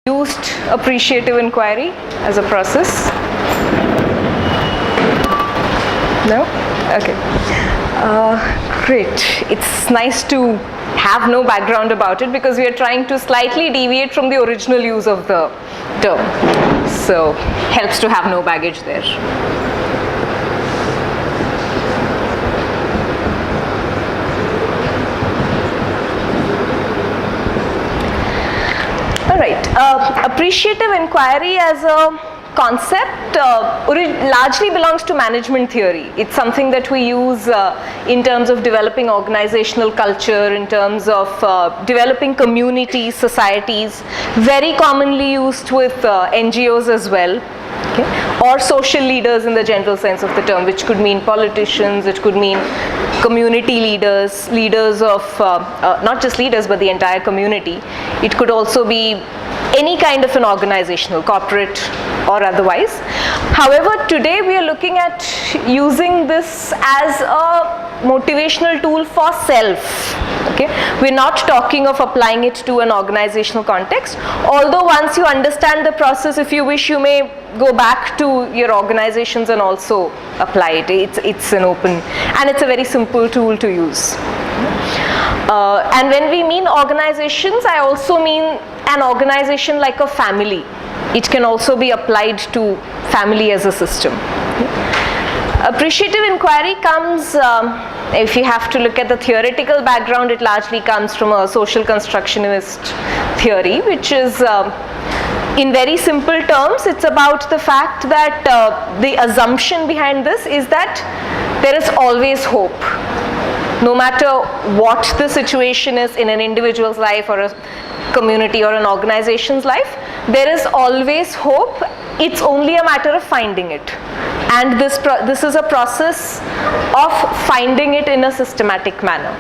used appreciative inquiry as a process? No? Okay. Great. It's nice to have no background about it because we are trying to slightly deviate from the original use of the term. So, helps to have no baggage there. Alright, appreciative inquiry as a concept largely belongs to management theory. It's something that we use in terms of developing organizational culture, in terms of developing communities, societies, very commonly used with NGOs as well. Okay. Or social leaders in the general sense of the term, which could mean politicians, it could mean community leaders, leaders of, not just leaders but the entire community. It could also be any kind of an organizational, corporate or otherwise. However, today we are looking at using this as a motivational tool for self. Okay? We're not talking of applying it to an organizational context, although once you understand the process, if you wish, you may go back to your organizations and also apply it. It's an open, and it's a very simple tool to use. And when we mean organizations, I also mean an organization like a family. It can also be applied to family as a system. Appreciative inquiry comes, if you have to look at the theoretical background, it largely comes from a social constructionist theory, which is, in very simple terms, it's about the fact that the assumption behind this is that there is always hope. No matter what the situation is in an individual's life or a community or an organization's life, there is always hope. It's only a matter of finding it. And this is a process of finding it in a systematic manner.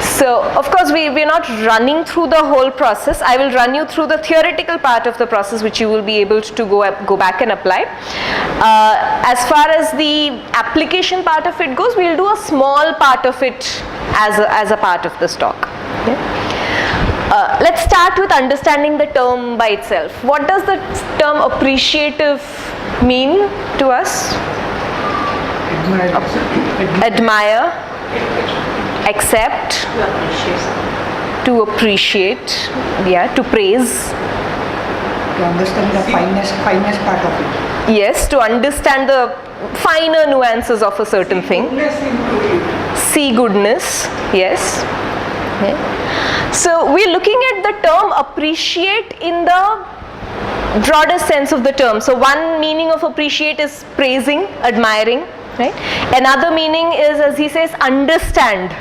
So, of course, we're not running through the whole process. I will run you through the theoretical part of the process, which you will be able to go back and apply. As far as the application part of it goes, we'll do a small part of it as a part of this talk. Okay? Let's start with understanding the term by itself. What does the term appreciative mean to us? Admire, accept, to appreciate, yeah, to praise. To understand the finest part of it. Yes, to understand the finer nuances of a certain thing. See goodness, yes. Yeah. So we're looking at the term appreciate in the broader sense of the term. So one meaning of appreciate is praising, admiring, right? Another meaning is, as he says, understand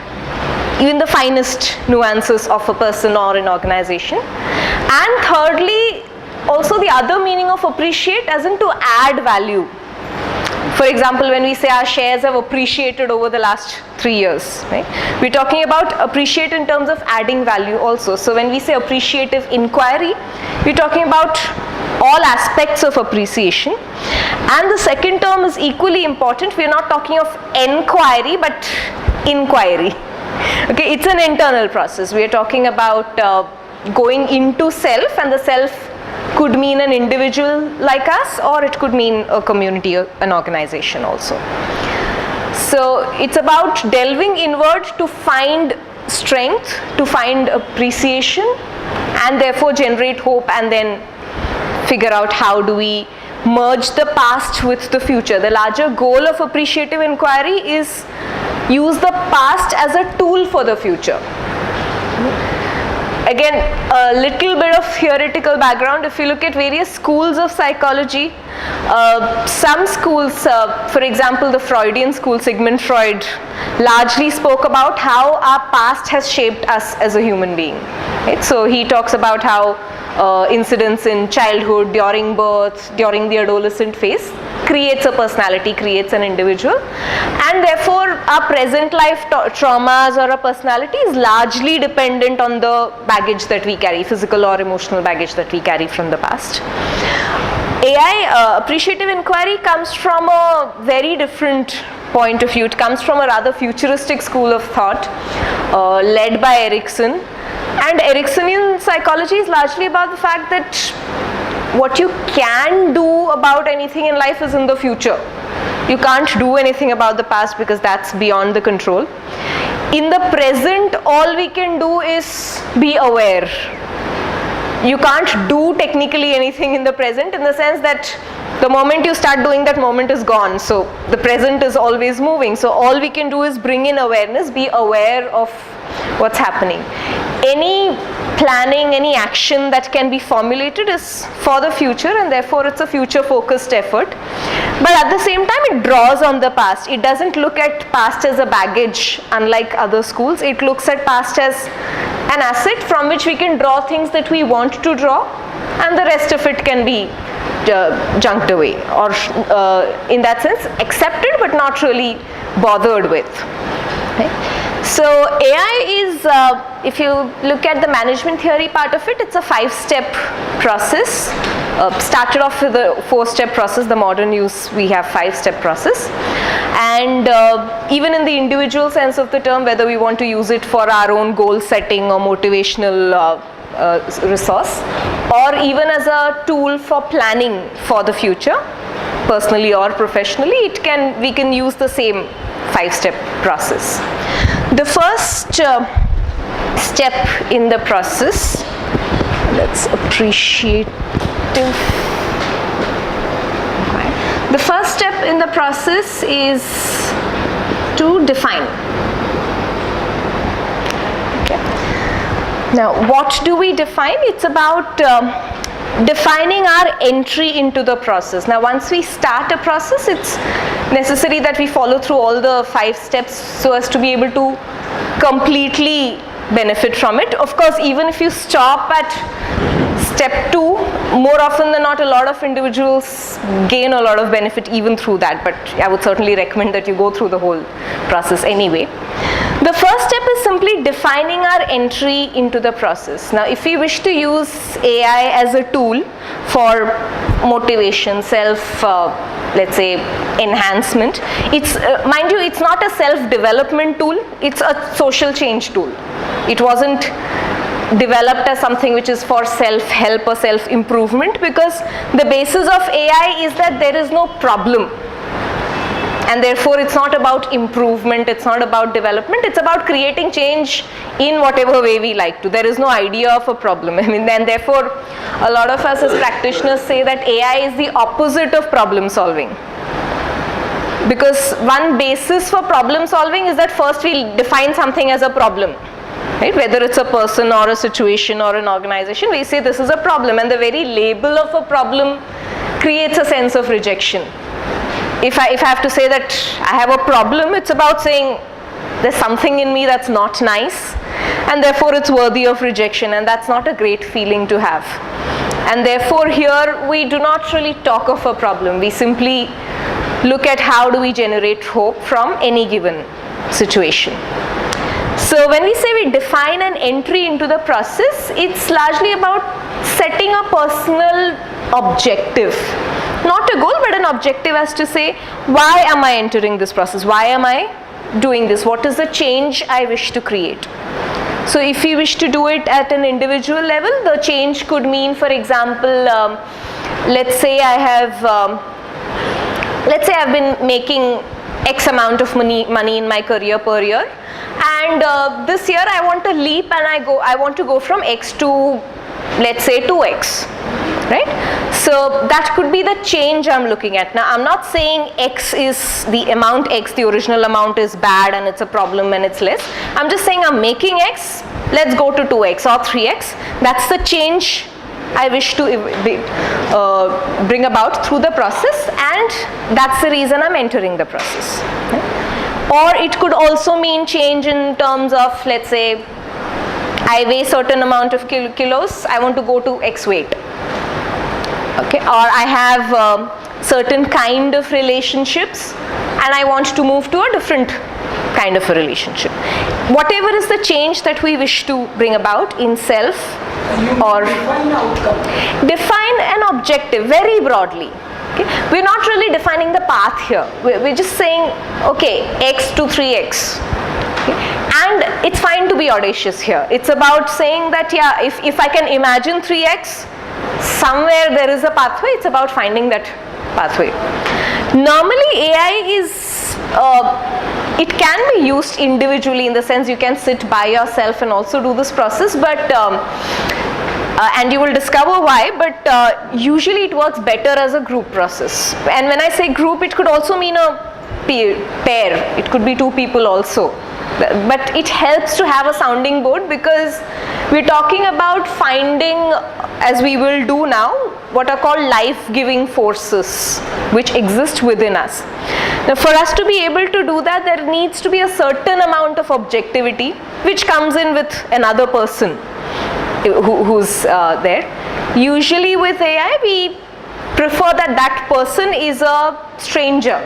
even the finest nuances of a person or an organization. And thirdly, also the other meaning of appreciate as in to add value. For example, when we say our shares have appreciated over the last 3 years, right? We're talking about appreciate in terms of adding value also. So when we say appreciative inquiry, we're talking about all aspects of appreciation. And the second term is equally important. We're not talking of enquiry, but inquiry. Okay, it's an internal process. We are talking about going into self, and the self could mean an individual like us, or it could mean a community or an organization also. So it's about delving inward to find strength, to find appreciation, and therefore generate hope, and then figure out how do we merge the past with the future. The larger goal of appreciative inquiry is use the past as a tool for the future. Again, a little bit of theoretical background. If you look at various schools of psychology, some schools, for example, the Freudian school, Sigmund Freud, largely spoke about how our past has shaped us as a human being. Right? So he talks about how incidents in childhood, during birth, during the adolescent phase, creates a personality, creates an individual, and therefore our present life traumas or a personality is largely dependent on the baggage that we carry, physical or emotional baggage that we carry from the past. Appreciative inquiry comes from a very different point of view. It comes from a rather futuristic school of thought led by Erickson, And Ericksonian psychology is largely about the fact that what you can do about anything in life is in the future. You can't do anything about the past because that's beyond the control. In the present, all we can do is be aware. You can't do technically anything in the present, in the sense that the moment you start doing, that moment is gone. So the present is always moving. So all we can do is bring in awareness, be aware of what's happening. Any planning, any action that can be formulated is for the future, and therefore it's a future focused effort. But at the same time, it draws on the past. It doesn't look at past as a baggage, unlike other schools. It looks at past as an asset from which we can draw things that we want to draw, and the rest of it can be junked away, or in that sense accepted but not really bothered with. Okay. So AI is, if you look at the management theory part of it, it's a 5-step process. Started off with a 4-step process. The modern use, we have 5-step process. And even in the individual sense of the term, whether we want to use it for our own goal setting or motivational resource, or even as a tool for planning for the future, personally or professionally, we can use the same 5-step process. The first step in the process, let's appreciative. The first step in the process is to define. Okay. Now, what do we define? It's about defining our entry into the process. Now, once we start a process, it's necessary that we follow through all the 5 steps so as to be able to completely benefit from it. Of course, even if you stop at step 2, more often than not, a lot of individuals gain a lot of benefit even through that, but I would certainly recommend that you go through the whole process anyway. The first step is simply defining our entry into the process. Now, if we wish to use AI as a tool for motivation, let's say, enhancement, it's, mind you, it's not a self-development tool, it's a social change tool. It wasn't developed as something which is for self-help or self-improvement, because the basis of AI is that there is no problem. And therefore, it's not about improvement, it's not about development, it's about creating change in whatever way we like to. There is no idea of a problem. I mean, and therefore, a lot of us as practitioners say that AI is the opposite of problem solving. Because one basis for problem solving is that first we define something as a problem. Right? Whether it's a person or a situation or an organization, we say this is a problem, and the very label of a problem creates a sense of rejection. If I have to say that I have a problem, it's about saying there's something in me that's not nice, and therefore it's worthy of rejection, and that's not a great feeling to have. And therefore here we do not really talk of a problem. We simply look at how do we generate hope from any given situation. So when we say we define an entry into the process, it's largely about setting a personal objective. Not a goal, but an objective as to say, why am I entering this process? Why am I doing this? What is the change I wish to create? So if you wish to do it at an individual level, the change could mean, for example, let's say I've been making X amount of money in my career per year, and this year I want to leap and I want to go from X to, let's say, 2X. Right? So that could be the change I'm looking at. Now, I'm not saying X is the amount X, the original amount is bad and it's a problem and it's less. I'm just saying I'm making X, let's go to 2X or 3X. That's the change I wish to bring about through the process, and that's the reason I'm entering the process. Okay? Or it could also mean change in terms of, let's say, I weigh certain amount of kilos, I want to go to X weight. Okay, or I have certain kind of relationships and I want to move to a different kind of a relationship. Whatever is the change that we wish to bring about in self, or define an objective very broadly. Okay? We're not really defining the path here. We're just saying, okay, X to 3X. Okay? And it's fine to be audacious here. It's about saying that, yeah, if I can imagine 3x, somewhere there is a pathway. It's about finding that pathway. Normally AI is, it can be used individually, in the sense you can sit by yourself and also do this process, but and you will discover why, but usually it works better as a group process. And when I say group, it could also mean a pair. It could be two people also. But it helps to have a sounding board, because we're talking about finding, as we will do now, what are called life-giving forces which exist within us. Now, for us to be able to do that, there needs to be a certain amount of objectivity which comes in with another person who's there. Usually with AI, we prefer that that person is a stranger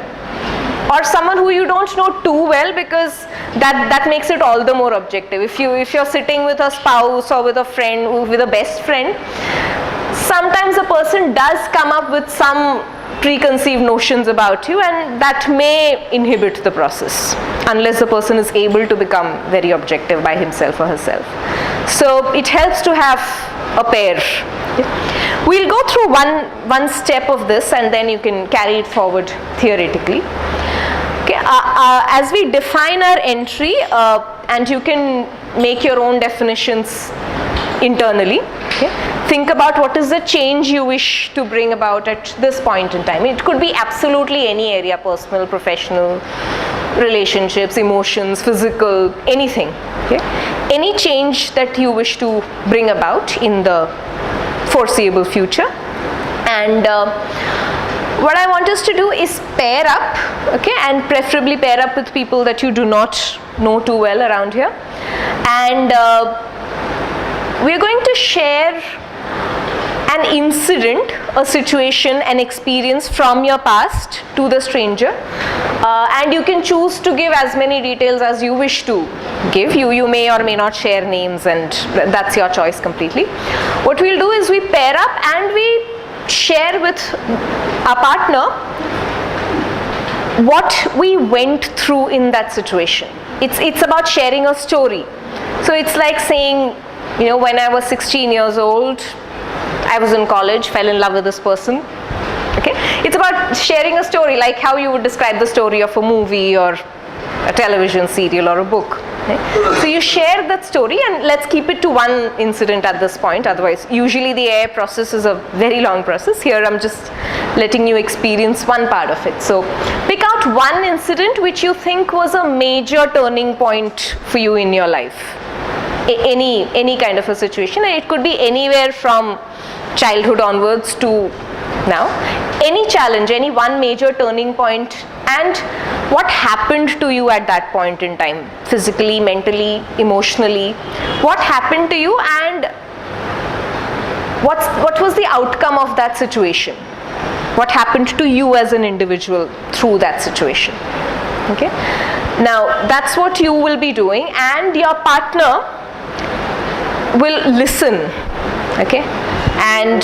or someone who you don't know too well, because that makes it all the more objective. If you're sitting with a spouse or with a friend, with a best friend, sometimes a person does come up with some preconceived notions about you, and that may inhibit the process unless the person is able to become very objective by himself or herself. So it helps to have a pair. We'll go through one step of this, and then you can carry it forward theoretically. Okay, as we define our entry, and you can make your own definitions internally. Okay, think about what is the change you wish to bring about at this point in time. It could be absolutely any area: personal, professional, relationships, emotions, physical, anything. Okay, any change that you wish to bring about in the foreseeable future. And what I want us to do is pair up, okay, and preferably pair up with people that you do not know too well around here. And we're going to share an incident, a situation, an experience from your past to the stranger, and you can choose to give as many details as you wish to give. You may or may not share names, and that's your choice completely. What we'll do is we pair up and we share with our partner what we went through in that situation. It's about sharing a story. So it's like saying, you know, when I was 16 years old, I was in college, fell in love with this person. Okay, it's about sharing a story, like how you would describe the story of a movie or a television serial or a book. Okay? So you share that story, and let's keep it to one incident at this point. Otherwise, usually the AI process is a very long process. Here I'm just letting you experience one part of it. So pick out one incident which you think was a major turning point for you in your life. Any kind of a situation, and it could be anywhere from childhood onwards to now. Any challenge, any one major turning point, and what happened to you at that point in time, physically, mentally, emotionally. What happened to you, and what was the outcome of that situation? What happened to you as an individual through that situation? Okay. Now that's what you will be doing, and your partner will listen. Okay. And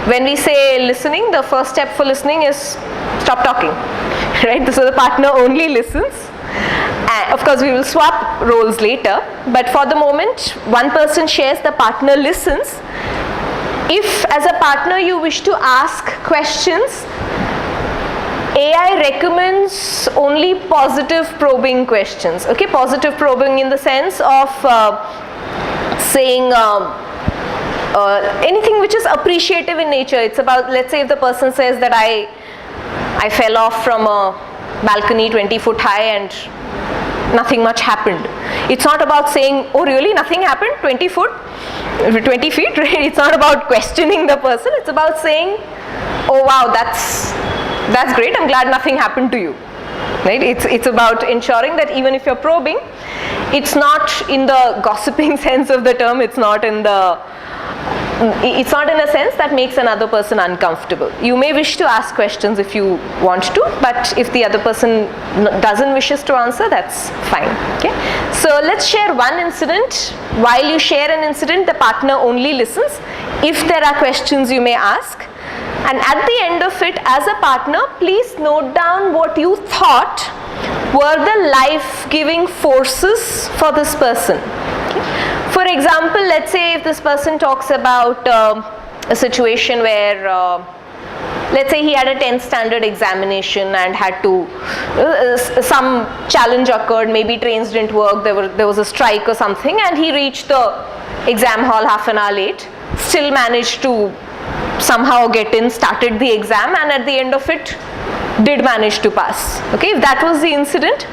when we say listening, the first step for listening is stop talking, right? So the partner only listens. And of course, we will swap roles later, but for the moment, one person shares, the partner listens. If as a partner you wish to ask questions, AI recommends only positive probing questions. Okay, positive probing in the sense of saying anything which is appreciative in nature. It's about, let's say if the person says that I fell off from a balcony 20 foot high and nothing much happened. It's not about saying, oh really, nothing happened, 20 feet, right? It's not about questioning the person. It's about saying, oh wow, that's great, I'm glad nothing happened to you. Right? It's about ensuring that even if you're probing, it's not in the gossiping sense of the term. It's not in a sense that makes another person uncomfortable. You may wish to ask questions if you want to, but if the other person doesn't wishes to answer, that's fine. Okay. So let's share one incident. While you share an incident, the partner only listens. If there are questions, you may ask. And at the end of it, as a partner, please note down what you thought were the life-giving forces for this person. Okay. For example, let's say if this person talks about a situation where let's say he had a 10th standard examination and had to, some challenge occurred, maybe trains didn't work, there was a strike or something, and he reached the exam hall half an hour late, still managed to somehow get in, started the exam, and at the end of it did manage to pass. Okay, if that was the incident,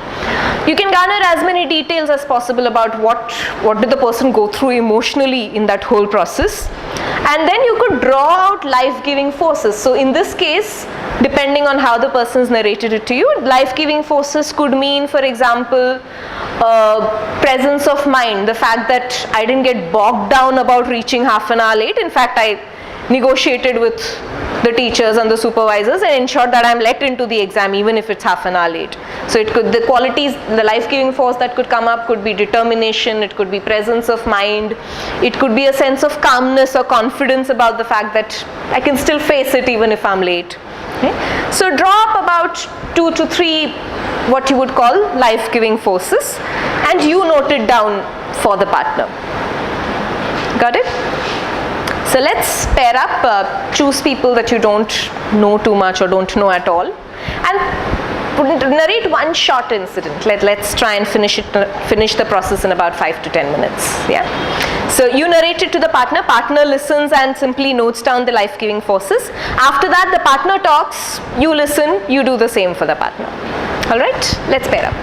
you can garner as many details as possible about what did the person go through emotionally in that whole process, and then you could draw out life-giving forces. So in this case, depending on how the person's narrated it to you, life-giving forces could mean, for example, presence of mind, the fact that I didn't get bogged down about reaching half an hour late. In fact, I negotiated with the teachers and the supervisors and ensured that I'm let into the exam even if it's half an hour late. So it could, the qualities, the life-giving force that could come up could be determination, it could be presence of mind, it could be a sense of calmness or confidence about the fact that I can still face it even if I'm late. Okay? So draw up about 2 to 3 what you would call life-giving forces, and you note it down for the partner. Got it? So let's pair up, choose people that you don't know too much or don't know at all, and narrate one short incident. Let's try and finish the process in about 5 to 10 minutes. Yeah. So you narrate it to the partner. Partner listens and simply notes down the life-giving forces. After that, the partner talks. You listen. You do the same for the partner. All right. Let's pair up.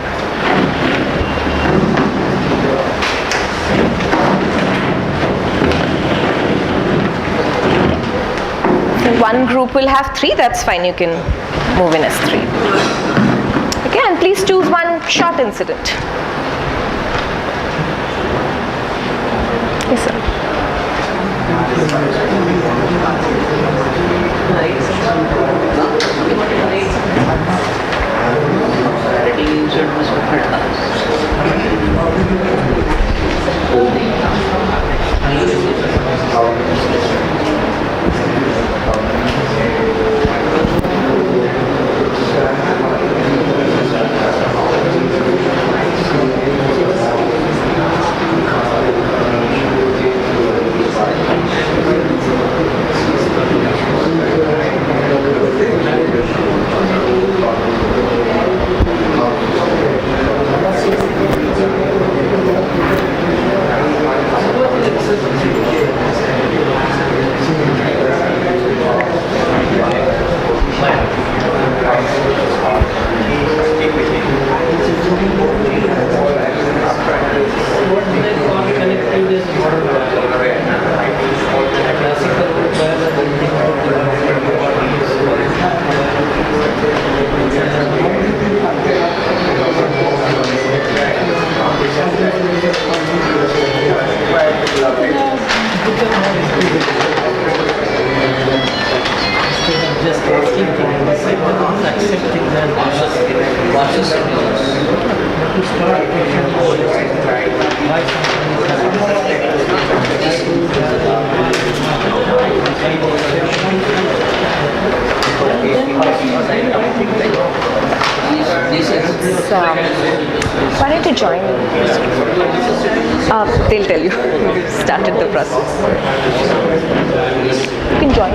One group will have 3, that's fine, you can move in as 3. Okay, and please choose one short incident. Yes, sir. Why don't you join? They'll tell you. We've started the process. You can join.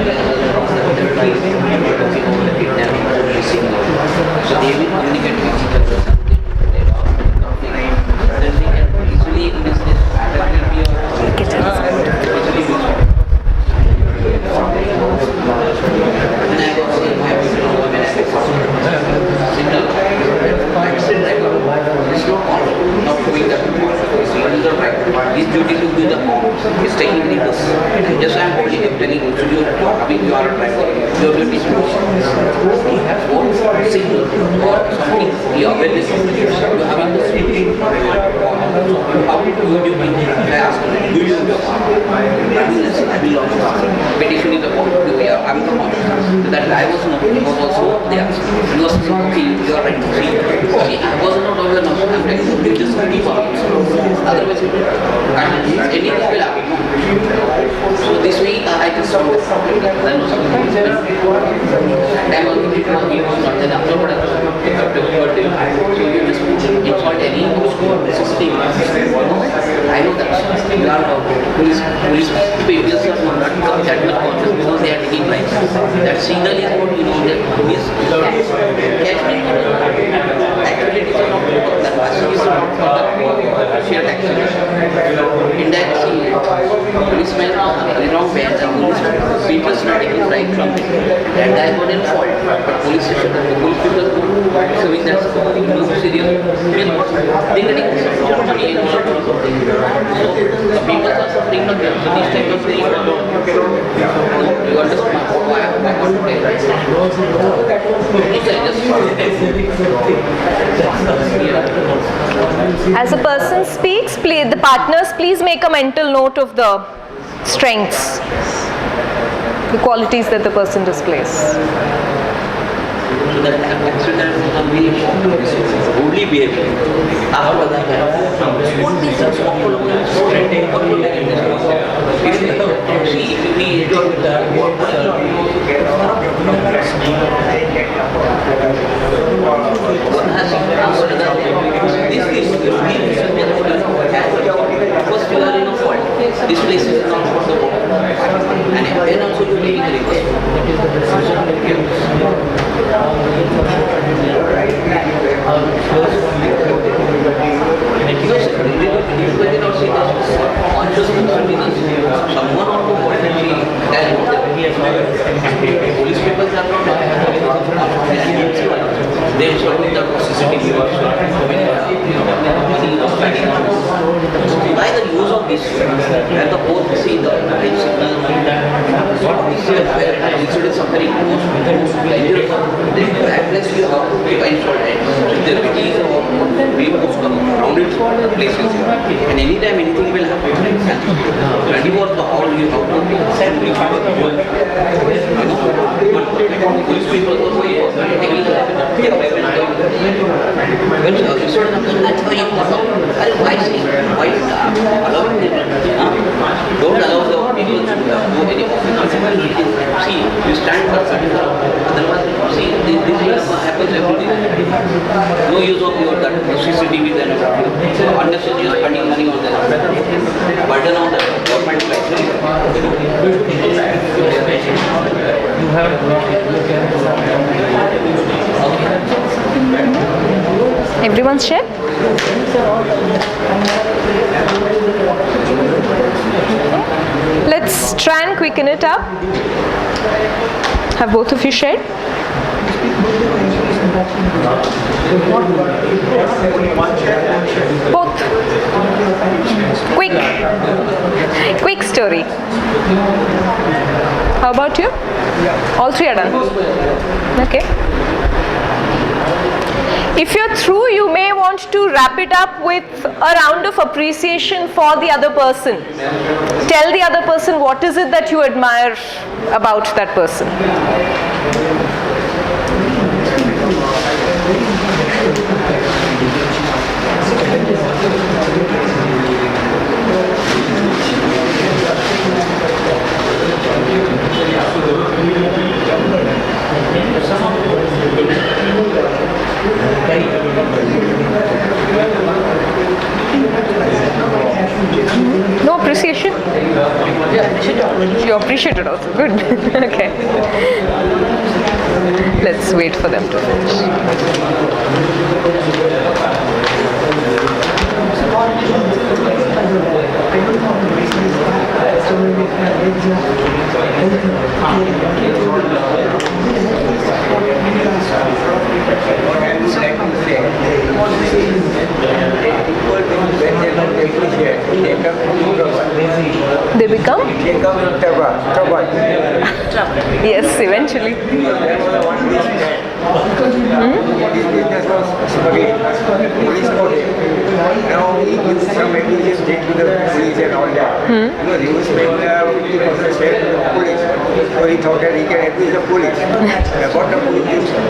His duty to be the is taking the bus. Just I am holding him, telling him, you are a driver. Your duty is to signal or something. You are well listening. You are having the speed. How do you do? I asked him, do you do I belong to petitioning the court. I am the one. That I was not. He was also there. He was saying, okay, you are right. See, I was not aware of that. I am trying to do this duty for him. Otherwise, anything will happen. So this way, I just solved the problem. Then also, time on the he was not then after what I was so you just That signal is what you know that is casualty. Actually, it is not that passing is not for the shared accident. Indirect see, policemen are wrong band and people not taking right from it. That guy was in fault, but police station, police people serving that no serious. They getting some money in order to something. So the people are suffering from them. So these type of things, you understand why I want to take right. As a person speaks, please, the partners, please make a mental note of the strengths, the qualities that the person displays. So that accident will be rudely behaving. After that, what is the this place is not for the water. And then also you take the reverse. Someone on the board police papers are not they show the CCTV by the use of this and the both see the signal incident suffering dangerous address you have to be mindful if there is we must come around it places and anytime anything will happen 24 hours you have to send police people when you sort of that's how you why allowing them don't allow the people to do any office. See, you stand for certain otherwise see this happens every day. No use of your that CCTV then unless you're just spending money on that burden on the government you have Everyone's shared? Let's try and quicken it up. Have both of you shared? Both. Quick story. How about you? All three are done. Okay. If you're through, you may want to wrap it up with a round of appreciation for the other person. Tell the other person what is it that you admire about that person. No appreciation? You appreciate it also. Good. Okay. Let's wait for them to finish. They become? Yes, eventually. Now he gives some intelligence to the police and all that. Because he was paying 50% share to the police. So he thought that he can abuse the police. What the police gives him.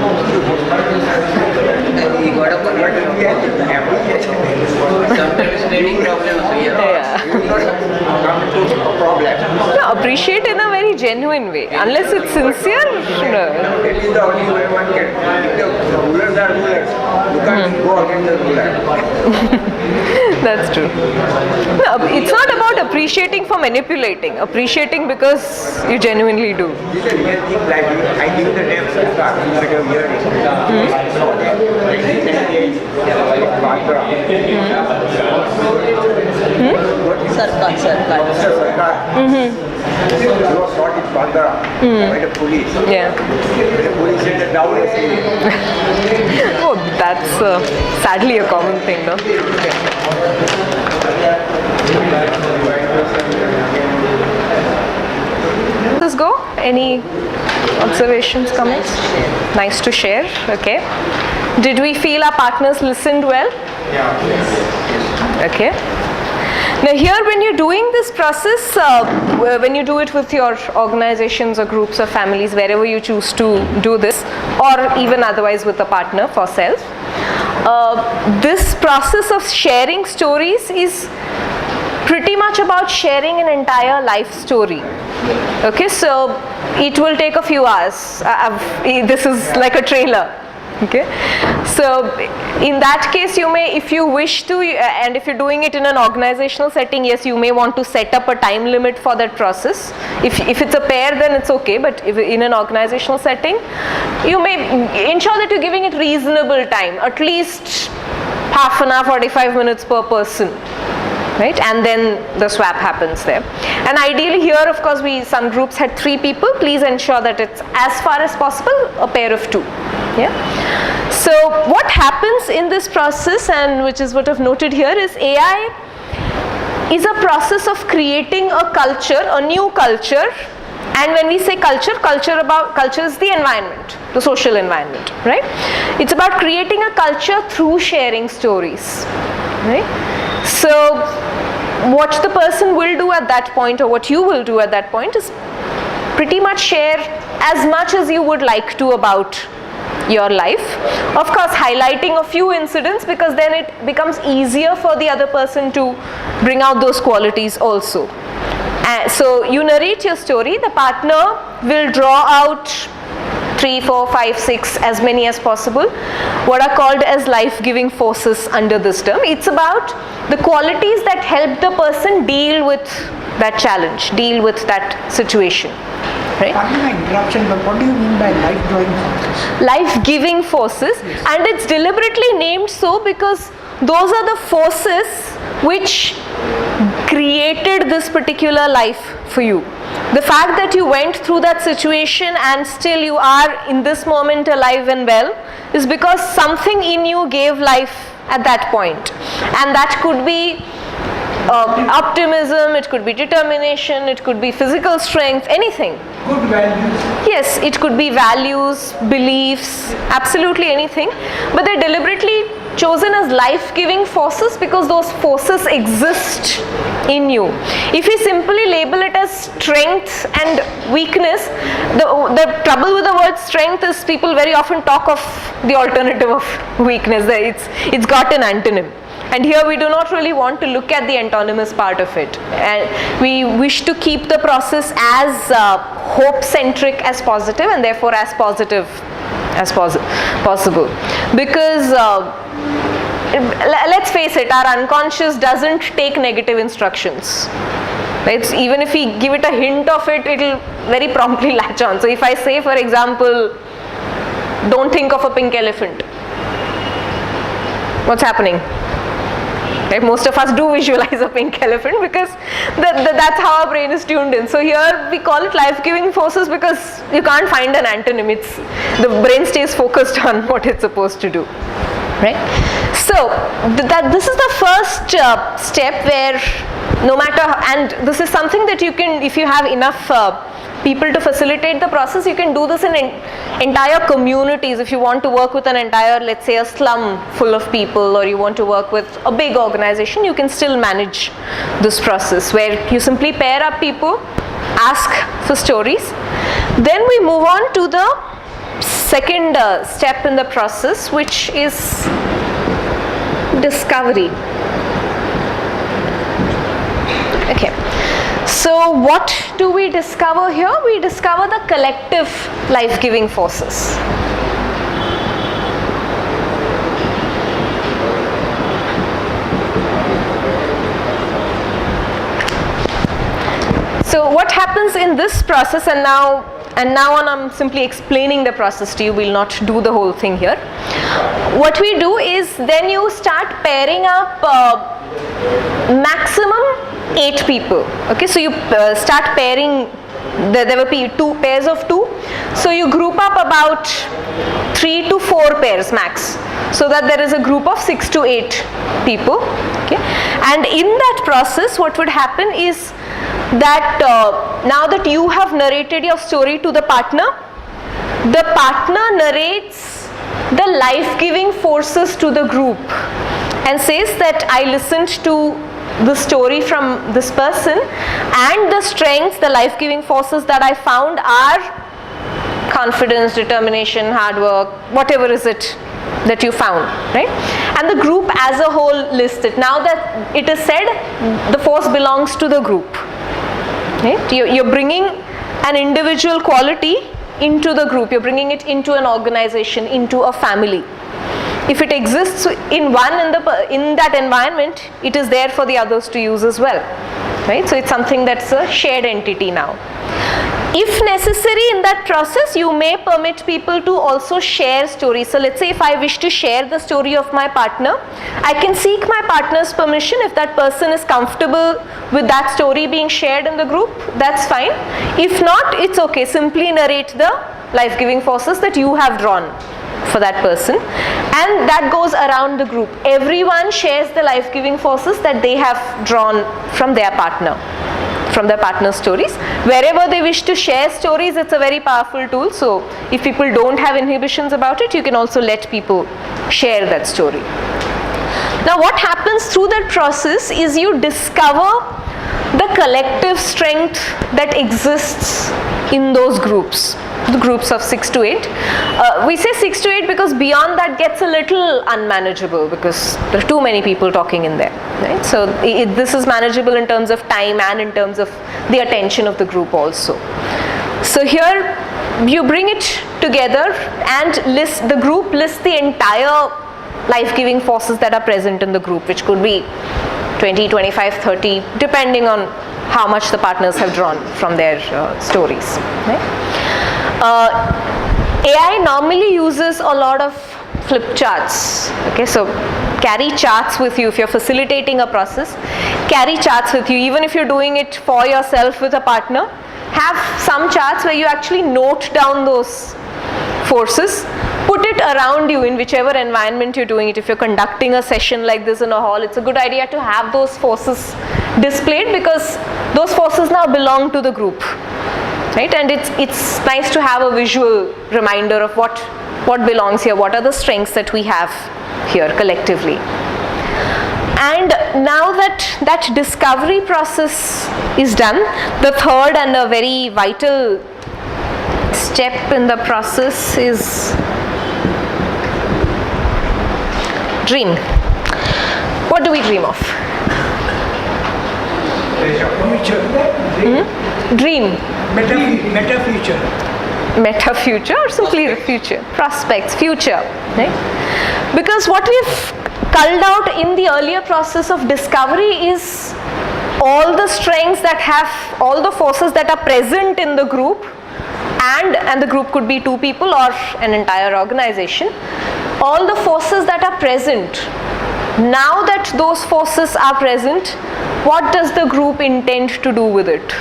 And he got up on what he had to appreciate. Sometimes training problems here. Yeah. He will not come to a problem. No, appreciate in a very genuine way. Unless it's sincere, no. That is the only way one can. If the rulers are rulers, you can't go against the ruler. That's true. No, it's not about appreciating for manipulating. Appreciating because you genuinely do. This is a real thing, like I give the name Sarkar, you might have heard it. Like recently, Batra. Sarkar. He was shot in Batra by the police. Yeah. The police said that down is Oh, that's sadly a common thing, no? Let's go. Any observations, comments? Nice to share. Okay. Did we feel our partners listened well? Yeah. Okay. Now here when you're doing this process, when you do it with your organizations or groups or families, wherever you choose to do this, or even otherwise with a partner for self, this process of sharing stories is pretty much about sharing an entire life story. Okay, so it will take a few hours. This is like a trailer. Okay, so in that case you may, if you wish to, and if you're doing it in an organizational setting, yes, you may want to set up a time limit for that process. If it's a pair, then it's okay, but if in an organizational setting, you may ensure that you're giving it reasonable time, at least half an hour, 45 minutes per person. Right, and then the swap happens there. And ideally here, of course, some groups had 3 people. Please ensure that it's as far as possible a pair of 2. Yeah. So what happens in this process, and which is what I've noted here, is AI is a process of creating a culture, a new culture. And when we say culture is the environment, the social environment, right? It's about creating a culture through sharing stories, right? So what the person will do at that point, or what you will do at that point, is pretty much share as much as you would like to about your life. Of course, highlighting a few incidents, because then it becomes easier for the other person to bring out those qualities also. So you narrate your story, the partner will draw out 3, 4, 5, 6, as many as possible, what are called as life-giving forces under this term. It's about the qualities that help the person deal with that challenge, deal with that situation. Right? Pardon my interruption, but what do you mean by life-drawing forces? Life-giving forces, yes. And it's deliberately named so because those are the forces which created this particular life for you. The fact that you went through that situation and still you are in this moment alive and well is because something in you gave life at that point. And that could be optimism, it could be determination, it could be physical strength, anything. Good values. Yes, it could be values, beliefs, absolutely anything. But they're deliberately chosen as life-giving forces because those forces exist in you. If we simply label it as strength and weakness, the trouble with the word strength is people very often talk of the alternative of weakness. It's got an antonym. And here we do not really want to look at the antonymous part of it. And we wish to keep the process as hope-centric as positive, and therefore as positive as possible. Because let's face it, our unconscious doesn't take negative instructions. Right? Even if we give it a hint of it, it'll very promptly latch on. So if I say, for example, don't think of a pink elephant, what's happening? Right? Most of us do visualize a pink elephant because that's how our brain is tuned in. So here we call it life-giving forces because you can't find an antonym. The brain stays focused on what it's supposed to do. Right? So this is the first step where no matter, and this is something that you can, if you have enough people to facilitate the process, you can do this in entire communities. If you want to work with an entire, let's say a slum full of people, or you want to work with a big organization, you can still manage this process where you simply pair up people, ask for stories. Then we move on to the second step in the process, which is discovery. Okay. So what do we discover here? We discover the collective life-giving forces. happens in this process, and now on I'm simply explaining the process to you, we'll not do the whole thing here. What we do is then you start pairing up maximum 8 people. Okay, so you start pairing, there will be 2 pairs of 2, so you group up about 3 to 4 pairs max, so that there is a group of 6 to 8 people. Okay, and in that process what would happen is that now that you have narrated your story to the partner narrates the life-giving forces to the group and says that I listened to the story from this person, and the strengths, the life-giving forces that I found are confidence, determination, hard work, whatever is it that you found, right? And the group as a whole lists it. Now that it is said, the force belongs to the group. Right? You're bringing an individual quality into the group, you're bringing it into an organization, into a family. If it exists in that environment, it is there for the others to use as well, right? So it's something that's a shared entity now. If necessary in that process, you may permit people to also share stories. So let's say if I wish to share the story of my partner, I can seek my partner's permission. If that person is comfortable with that story being shared in the group, that's fine. If not, it's okay. Simply narrate the life-giving forces that you have drawn for that person, and that goes around the group. Everyone shares the life-giving forces that they have drawn from their partner, from their partner's stories. Wherever they wish to share stories, it's a very powerful tool. So if people don't have inhibitions about it, you can also let people share that story. Now what happens through that process is you discover the collective strength that exists in those groups, the groups of 6 to 8. We say 6 to 8 because beyond that gets a little unmanageable, because there are too many people talking in there, right? So this is manageable in terms of time and in terms of the attention of the group also. So here you bring it together and the group lists the entire life-giving forces that are present in the group, which could be 20, 25, 30, depending on how much the partners have drawn from their stories. Right? AI normally uses a lot of flip charts. Okay, so carry charts with you if you're facilitating a process. Carry charts with you, even if you're doing it for yourself with a partner. Have some charts where you actually note down those forces. Put it around you in whichever environment you're doing it. If you're conducting a session like this in a hall, it's a good idea to have those forces displayed, because those forces now belong to the group, right? And it's nice to have a visual reminder of what belongs here, what are the strengths that we have here collectively. And now that discovery process is done, the third and a very vital step in the process is dream. What do we dream of? Future. Dream. Meta future. Meta future, or simply the future. Prospects, future. Right? Because what we've culled out in the earlier process of discovery is all the strengths that have, all the forces that are present in the group, and the group could be 2 people or an entire organization. All the forces that are present. Now that those forces are present, what does the group intend to do with it?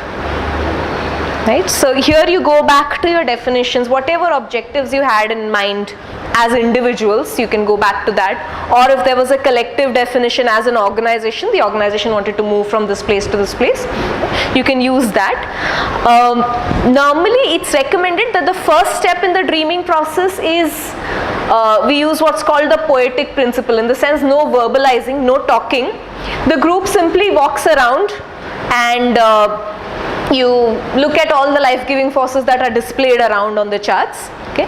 Right? So here you go back to your definitions, whatever objectives you had in mind as individuals, you can go back to that. Or if there was a collective definition as an organization, the organization wanted to move from this place to this place, you can use that. Normally it's recommended that the first step in the dreaming process is we use what's called the poetic principle, in the sense no verbalizing, no talking. The group simply walks around and you look at all the life-giving forces that are displayed around on the charts. Okay.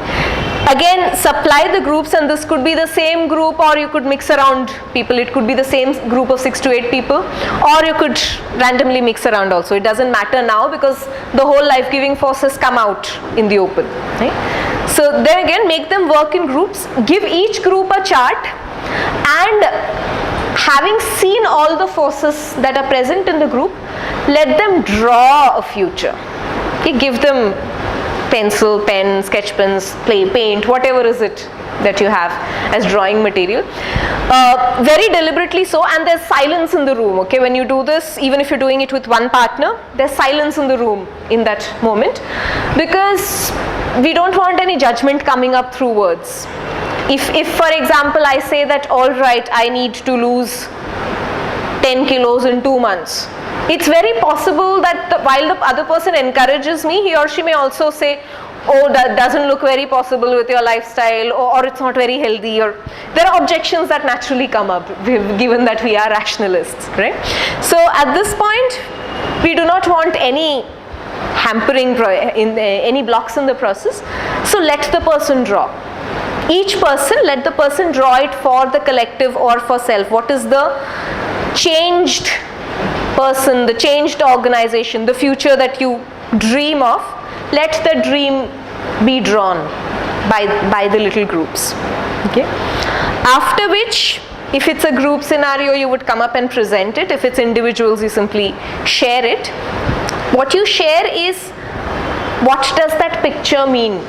Again, supply the groups, and this could be the same group, or you could mix around people. It could be the same group of 6 to 8 people, or you could randomly mix around also. It doesn't matter now, because the whole life-giving forces come out in the open. Right? So then again, make them work in groups, give each group a chart, and having seen all the forces that are present in the group, let them draw a future. You give them pencil, pen, sketch pens, paint, whatever is it that you have as drawing material. Very deliberately so, and there's silence in the room, okay? When you do this, even if you're doing it with one partner, there's silence in the room in that moment, because we don't want any judgment coming up through words. If for example, I say that, all right, I need to lose 10 kilos in 2 months, it's very possible that while the other person encourages me, he or she may also say, oh, that doesn't look very possible with your lifestyle, or it's not very healthy, or there are objections that naturally come up given that we are rationalists, right? So at this point, we do not want any hampering any blocks in the process, so let the person draw. Each person, let the person draw it for the collective or for self. What is the changed person, the changed organization, the future that you dream of? Let the dream be drawn by the little groups, okay? After which, if it's a group scenario, you would come up and present it. If it's individuals, you simply share it. What you share is, what does that picture mean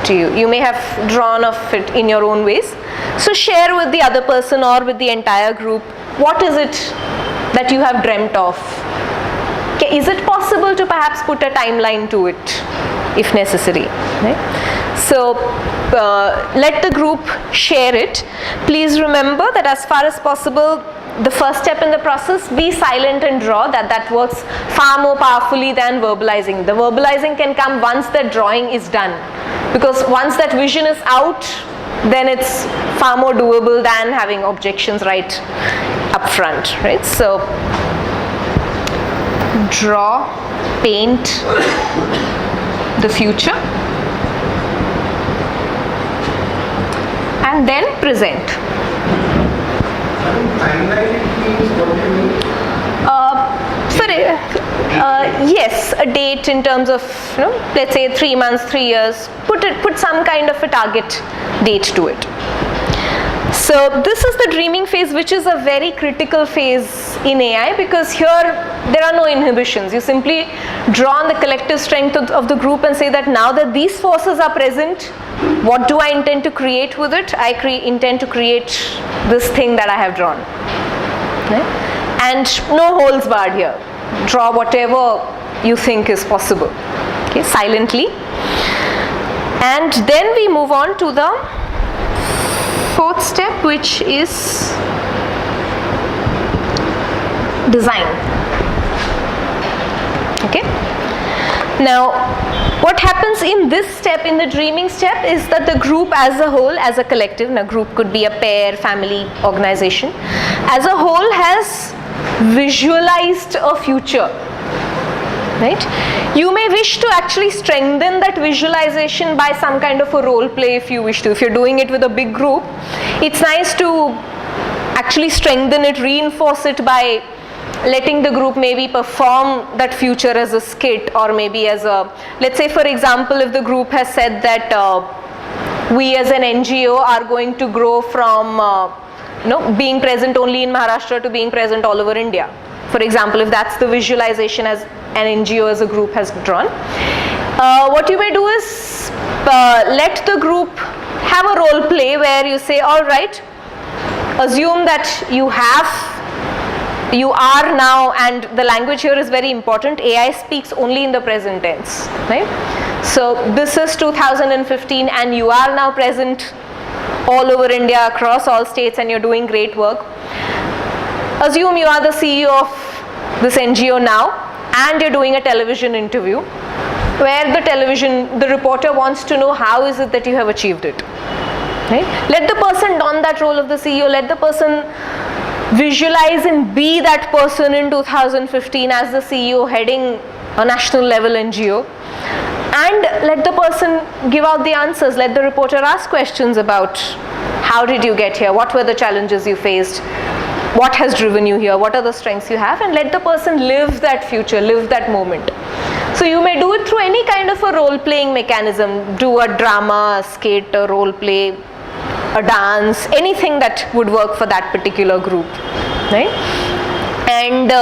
to you? You may have drawn of it in your own ways. So share with the other person or with the entire group, what is it that you have dreamt of? Okay, is it possible to perhaps put a timeline to it if necessary? Right? So let the group share it. Please remember that as far as possible, the first step in the process, be silent and draw. That works far more powerfully than verbalizing. The verbalizing can come once the drawing is done, because once that vision is out, then it's far more doable than having objections right up front, right? So draw, paint the future, and then present. Yes, a date in terms of, let's say 3 months, 3 years, put some kind of a target date to it. So this is the dreaming phase, which is a very critical phase in AI, because here there are no inhibitions. You simply draw on the collective strength of the group and say that now that these forces are present, what do I intend to create with it? I intend to create this thing that I have drawn. Right? And no holds barred here. Draw whatever you think is possible, okay, silently. And then we move on to the fourth step, which is design. Okay. Now, what happens in this step, in the dreaming step, is that the group as a whole, as a collective, now group could be a pair, family, organization, as a whole has visualized a future, right? You may wish to actually strengthen that visualization by some kind of a role play if you wish to. If you're doing it with a big group, it's nice to actually strengthen it, reinforce it by letting the group maybe perform that future as a skit, or maybe as a, let's say for example, if the group has said that we as an NGO are going to grow from being present only in Maharashtra to being present all over India. For example, if that's the visualization as an NGO as a group has drawn, what you may do is let the group have a role play where you say, all right, assume that you are now, and the language here is very important, AI speaks only in the present tense, right? So this is 2015 and you are now present all over India, across all states, and you're doing great work. Assume you are the CEO of this NGO now, and you're doing a television interview where the reporter wants to know how is it that you have achieved it. Right? Let the person don that role of the CEO, let the person visualize and be that person in 2015 as the CEO heading a national level NGO, and let the person give out the answers. Let the reporter ask questions about how did you get here, what were the challenges you faced, what has driven you here, what are the strengths you have, and let the person live that future, live that moment. So you may do it through any kind of a role-playing mechanism, do a drama, a skit, a role play, a dance, anything that would work for that particular group, right? And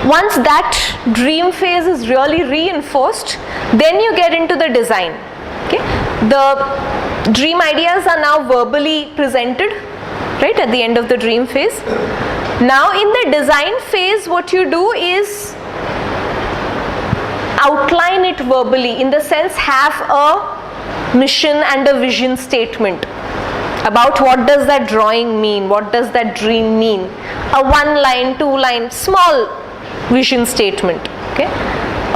Once that dream phase is really reinforced, then you get into the design. Okay, the dream ideas are now verbally presented, right, at the end of the dream phase. Now in the design phase, what you do is outline it verbally, in the sense have a mission and a vision statement about what does that drawing mean, what does that dream mean, a 1 line, 2 line, small vision statement. Okay,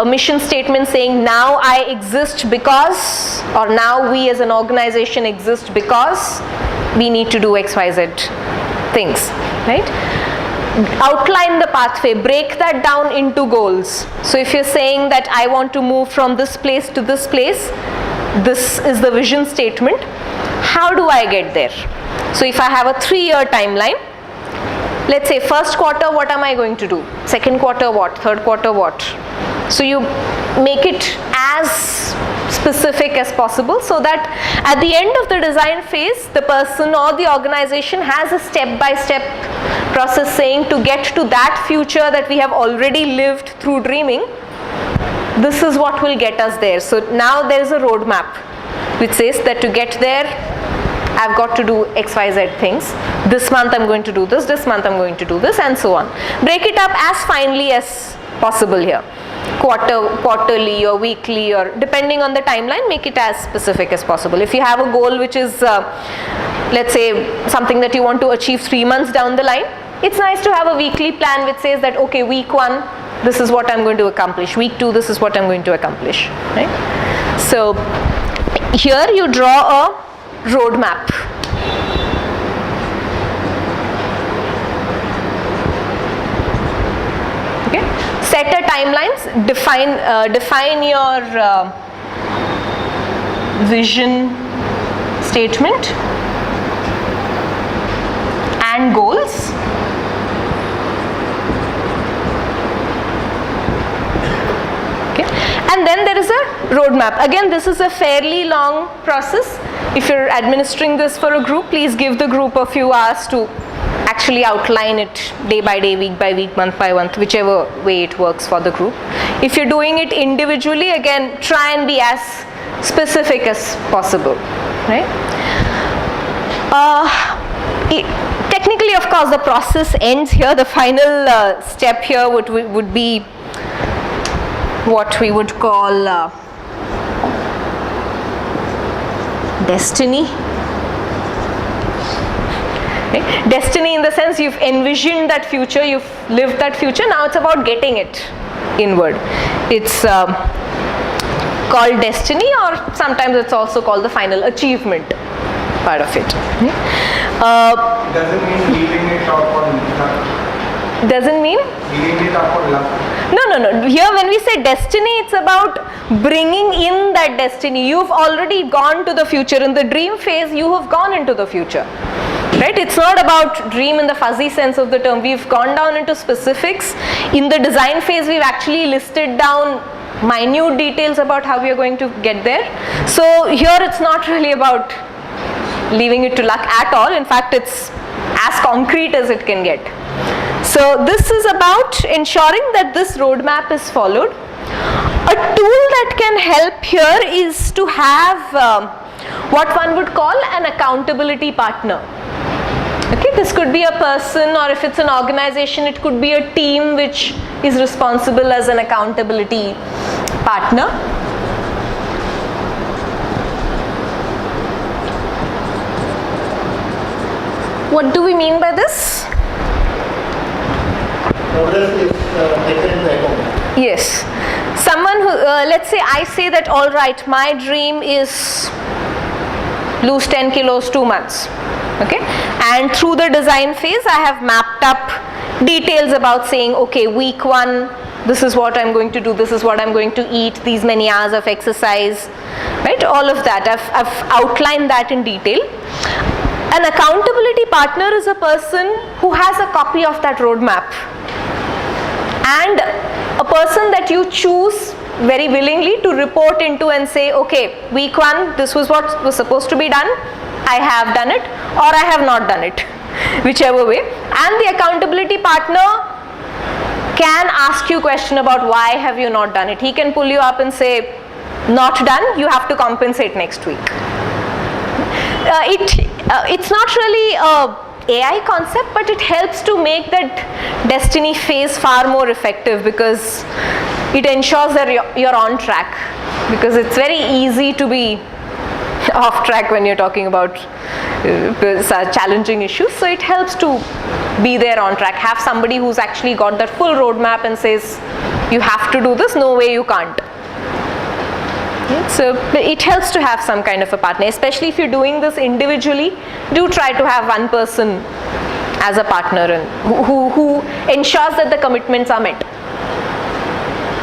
a mission statement saying now I exist because, or now we as an organization exist because we need to do XYZ things, right? Outline the pathway, break that down into goals. So if you're saying that I want to move from this place to this place, this is the vision statement. How do I get there? So if I have a 3-year timeline, let's say first quarter, what am I going to do? Second quarter, what? Third quarter, what? So you make it as specific as possible, so that at the end of the design phase, the person or the organization has a step-by-step process saying, to get to that future that we have already lived through dreaming, this is what will get us there. So now there is a roadmap which says that to get there, I've got to do XYZ things. This month I'm going to do this month I'm going to do this, and so on. Break it up as finely as possible here. Quarterly or weekly, or depending on the timeline, make it as specific as possible. If you have a goal which is, let's say, something that you want to achieve 3 months down the line, it's nice to have a weekly plan which says that, okay, week 1, this is what I'm going to accomplish. Week 2, this is what I'm going to accomplish. Right? So here you draw a roadmap. Okay, set a timelines, define your vision statement and goals. Okay, and then there is a roadmap. Again, this is a fairly long process. If you're administering this for a group, please give the group a few hours to actually outline it day by day, week by week, month by month, whichever way it works for the group. If you're doing it individually, again, try and be as specific as possible, right? Technically, of course, the process ends here. The final step here would be what we would call destiny. Okay. Destiny in the sense you've envisioned that future, you've lived that future, now it's about getting it inward. It's called destiny, or sometimes it's also called the final achievement part of it. Doesn't mean leaving it up on luck. Doesn't mean? Leaving it up on luck. No. Here when we say destiny, it's about bringing in that destiny. You've already gone to the future. In the dream phase, you have gone into the future. Right? It's not about dream in the fuzzy sense of the term. We've gone down into specifics. In the design phase, we've actually listed down minute details about how we are going to get there. So here it's not really about leaving it to luck at all. In fact, it's as concrete as it can get. So this is about ensuring that this roadmap is followed. A tool that can help here is to have what one would call an accountability partner. Okay, this could be a person, or if it's an organization, it could be a team which is responsible as an accountability partner. What do we mean by this? Yes. Someone who, let's say I say that, all right, my dream is lose 10 kilos 2 months. Okay, and through the design phase, I have mapped up details about saying, okay, week 1, this is what I'm going to do, this is what I'm going to eat, these many hours of exercise, right? All of that, I've outlined that in detail. An accountability partner is a person who has a copy of that roadmap, and a person that you choose very willingly to report into and say, okay, week 1, this was what was supposed to be done, I have done it, or I have not done it, whichever way. And the accountability partner can ask you question about why have you not done it. He can pull you up and say, not done, you have to compensate next week. It's not really a AI concept, but it helps to make that destiny phase far more effective, because it ensures that you're on track, because it's very easy to be off track when you're talking about such challenging issues. So it helps to be there on track, have somebody who's actually got that full roadmap and says you have to do this, no way you can't. So it helps to have some kind of a partner, especially if you're doing this individually. Do try to have one person as a partner and who ensures that the commitments are met.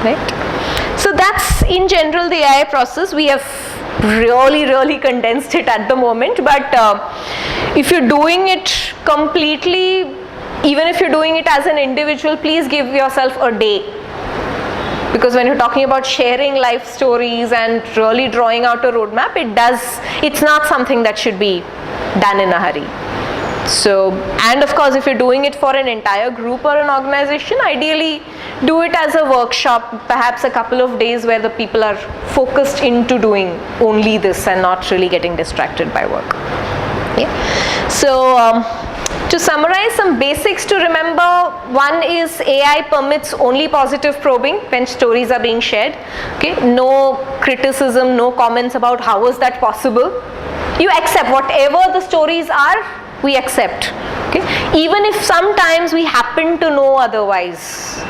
Right? So that's in general the AI process. We have really condensed it at the moment, but if you're doing it completely, even if you're doing it as an individual, please give yourself a day. Because when you're talking about sharing life stories and really drawing out a roadmap, it's not something that should be done in a hurry. So, and of course, if you're doing it for an entire group or an organization, ideally do it as a workshop, perhaps a couple of days where the people are focused into doing only this and not really getting distracted by work. Yeah. So, to summarize, some basics to remember: one is AI permits only positive probing when stories are being shared. Okay, no criticism, no comments about how is that possible. You accept whatever the stories are, we accept. Okay, even if sometimes we happen to know otherwise,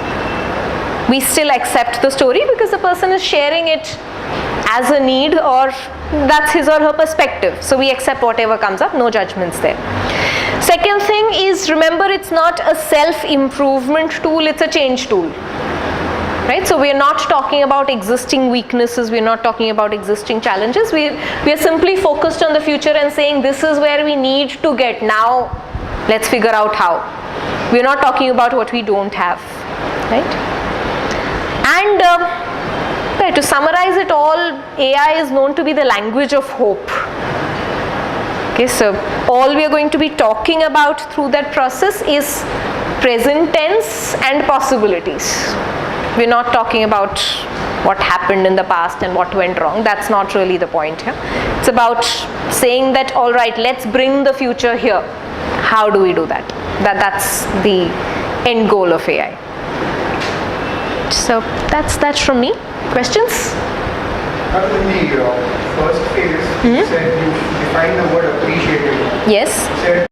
we still accept the story because the person is sharing it as a need, or that's his or her perspective. So we accept whatever comes up, no judgments there. Second thing is, remember, it's not a self-improvement tool, it's a change tool. Right? So we are not talking about existing weaknesses, we are not talking about existing challenges, we are simply focused on the future and saying this is where we need to get, now let's figure out how. We are not talking about what we don't have. Right? And to summarize it all, AI is known to be the language of hope. Okay, so all we are going to be talking about through that process is present tense and possibilities. We're not talking about what happened in the past and what went wrong. That's not really the point here. It's about saying that, all right, let's bring the future here. How do we do that? That's the end goal of AI. So that's from me. Questions? In the first phase, you said you defined the word appreciative. Yes. You said